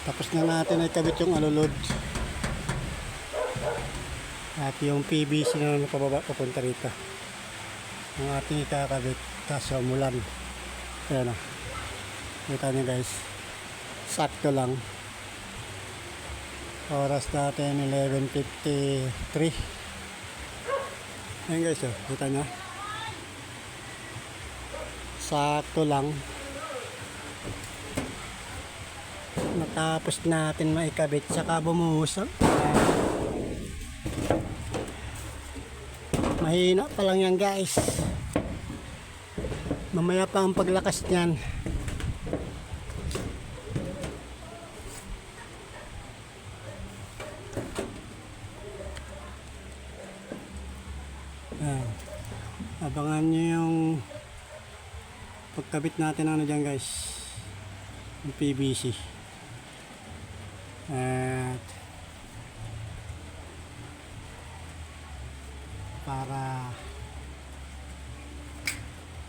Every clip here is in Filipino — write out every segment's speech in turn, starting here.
Tapos na natin ay kabit yung alulod. At yung PVC na napababa papunta rito. Ang ating ikakabit. Kaso umulan. Ayan o. Kita nyo guys. Sakto lang. Oras natin 11:53. Ayan guys o. Kita nyo. Sakto lang. Natapos natin maikabit. Saka bumuhos. Mahina pa lang yan guys. Mamaya pa ang paglakas niyan. Abangan nyo yung pagkabit natin ano dyan guys. Yung PVC. At para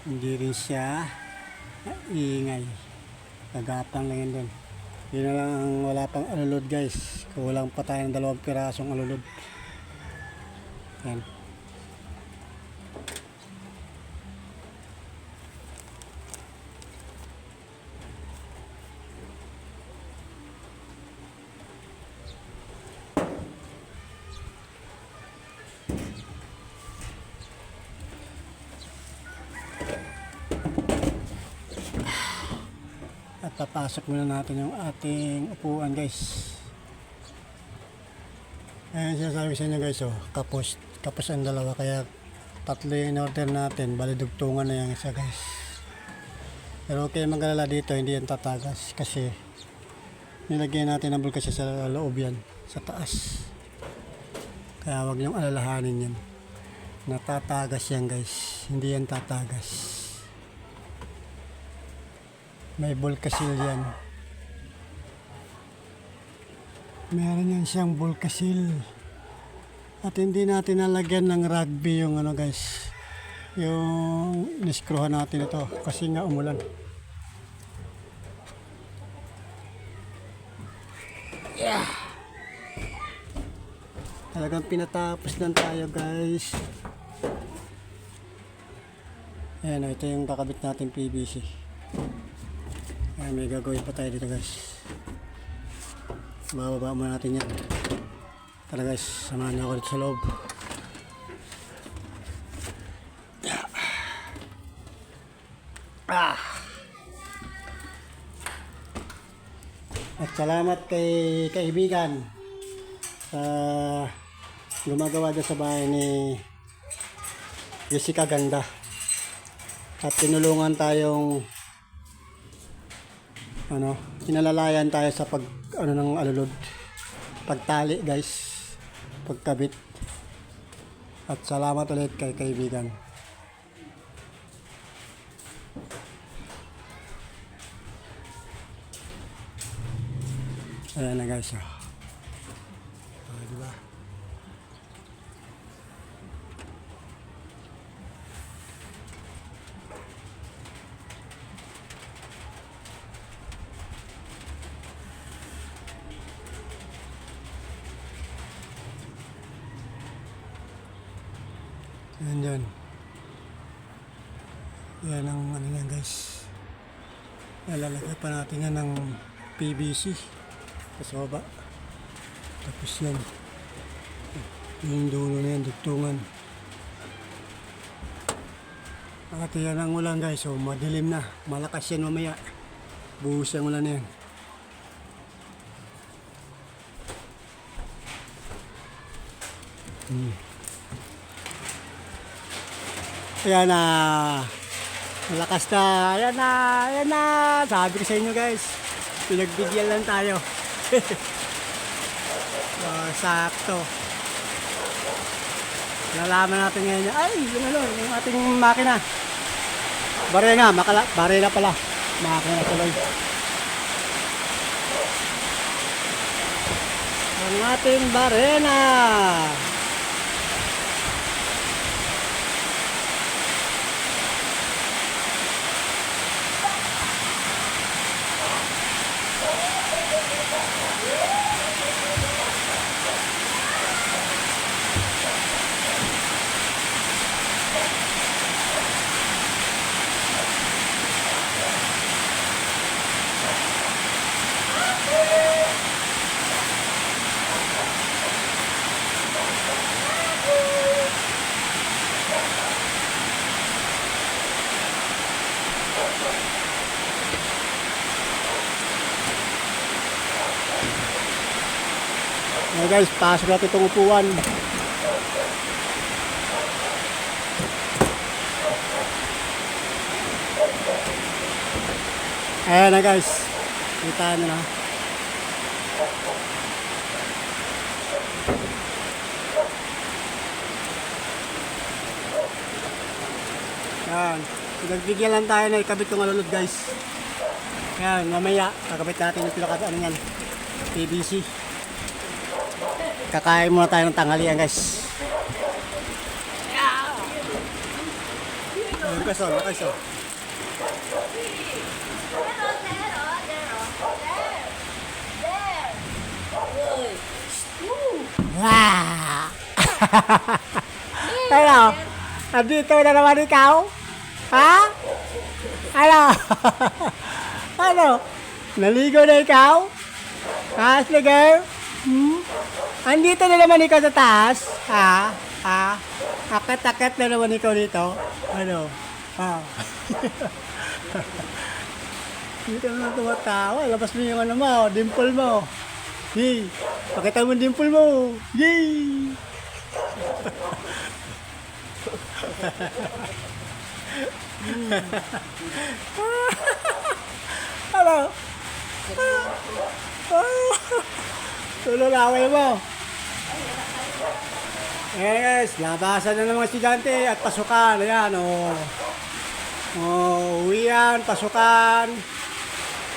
hindi rin siya ingay, kagapang lang yun dun. Yun na lang ang wala pang alulod guys, kulang pa tayo ng 2 pirasong alulod. Yan. At papasok muna natin yung ating upuan guys. Ayan sinasabi sa inyo guys oh, kapos ang dalawa, kaya tatlo yung in-order natin, bali dugtungan na yung isa guys. Pero okay mag-alala dito, hindi yan tatagas kasi nilagyan natin ng bulkasya sa loob yan, sa taas. Kaya wag niyong alalahanin yan, natatagas yan guys, hindi yan tatagas. May bulkasil yan. Meron yan siyang bulkasil. At hindi natin nalagyan ng rugby yung ano guys. Yung niskruhan natin ito. Kasi nga umulan. Yeah. Talagang pinatapos lang tayo guys. Ayan, ito yung kakabit natin PVC. Ay, may gagawin pa tayo dito guys. Bababa muna natin yan. Tara guys, samahan niyo ako dito sa loob. At salamat kay kaibigan sa gumagawa dyan sa bahay ni Jessica Ganda. At tinulungan tayong inalalayan tayo sa ng alulod, pagtali guys, pagkabit. At salamat ulit kay kaibigan. Ayan na guys oh. Diba? Yan dyan. Yan ang ano yan guys. Lalagay pa natin yan ng PVC sa baba. Tapos yan. Yung dulo na yan, dugtungan. At yan ang ulan guys. So madilim na. Malakas yan mamaya. Buhos yung ulan na yan. Ayan na. Malakas na. Ayan na. Ayan na. Sabi ko sa inyo guys. Pinagbigyan lang tayo. So, sakto. Nalaman natin ngayon. Ay, yung ating makina. Barena. Barena pala. Makina tuloy. Ang ating barena. Okay guys, pasok natin itong upuan. Ayan na guys. Kita nyo na. Ayan. Nagbigyan lang tayo na ikabit yung alulod guys. Ayan, mamaya kakabit natin yung pinaka ano yan, PVC. Kakain muna tayo ng tanghalian guys. Ayan guys, oh, guys, oh. Wow! Ano? Andito na naman ikaw? Ha? Ano? Ano? Naligo na ikaw? Ha, Slugger? Andito na naman ikaw sa taas? Ha? Ha? Akat-akat na naman ikaw dito? Ano? Ha? Dito na tumatawa. Labas mo yung ano mo, dimple mo. Yay! Pakita mo yung dimple mo. Yay! Ano? Tululaway mo. Ayan guys, labasan na ng mga estudyante at pasukan. Ayan, oh. Oh, uwian, pasukan.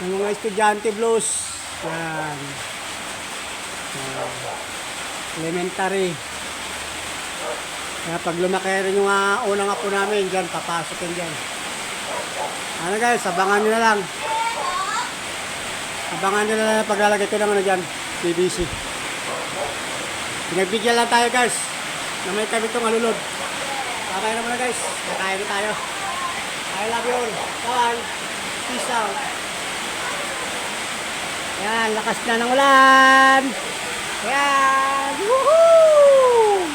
Ng mga estudyante blues. Ayan. Elementary. Kaya pag lumaki rin yung unang apo namin, dyan, papasokin dyan. Ano guys, abangan nyo na lang. Abangan nyo na lang paglalagay ko ng ano dyan, PVC. Pinagbigyan lang tayo guys, na may kabit yung alulod. Kakain na muna guys, kakain na tayo. I love you all. Bye. Peace out. Yan, lakas na ng ulan. Yan! Woohoo!